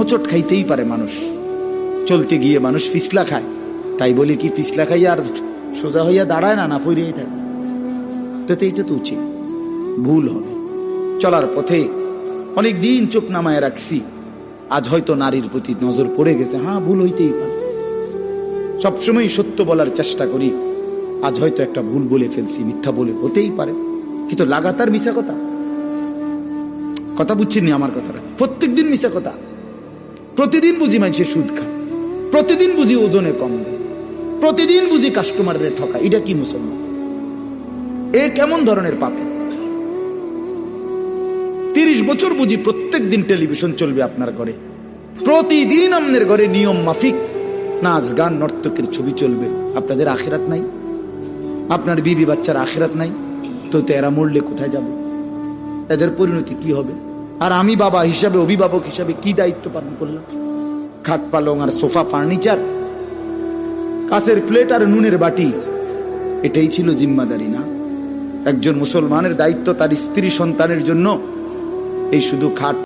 হোঁচট খাইতেই পারে মানুষ, চলতে গিয়ে মানুষ পিছলা খায়, তাই বলি কি পিছলা খাইয়া আর সোজা হইয়া দাঁড়ায় না, না পড়েই থাকে? তো এইটা তো উচিত, ভুল হবে। চলার পথে অনেক দিন চোখ নামায় রাখছি, আজ হয়তো নারীর প্রতি নজর পড়ে গেছে, হ্যাঁ ভুল হইতেই পারে। সবসময় সত্য বলার চেষ্টা করি, আজ হয়তো একটা ভুল বলে ফেলছি, মিথ্যা বলে, হতেই পারে। কিন্তু লাগাতার মিশা কথা, কথা বুঝছেননি আমার কথাটা? প্রত্যেকদিন মিশা কথা, প্রতিদিন বুঝি মানুষে সুদ খায়, প্রতিদিন বুঝি ওজনে কম দেয়, প্রতিদিন বুঝি কাস্টমারের ঠকা। এটা কি মুসলমান? এ কেমন ধরনের পাপে? 30 বছর বুঝি প্রত্যেক দিন টেলিভিশন চলবে আপনার ঘরে, প্রতিদিন আপনার ঘরে নিয়ম মাফিক নাচ গান নর্তকের ছবি চলবে। আপনাদের আখিরাত নাই? আপনার বিবি বাচ্চার আখিরাত নাই? তো এরা মরলে কোথায় যাবে? এদের পরিণতি কি হবে? আর আমি বাবা হিসাবে, অভিভাবক হিসাবে কি দায়িত্ব পালন করলাম? খাট পালং আর সোফা, ফার্নিচার, কাঁচের প্লেট আর নুনের বাটি, এটাই ছিল জিম্মাদারি না? একজন মুসলমানের দায়িত্ব তার স্ত্রী সন্তানের জন্য এই শুধু খাট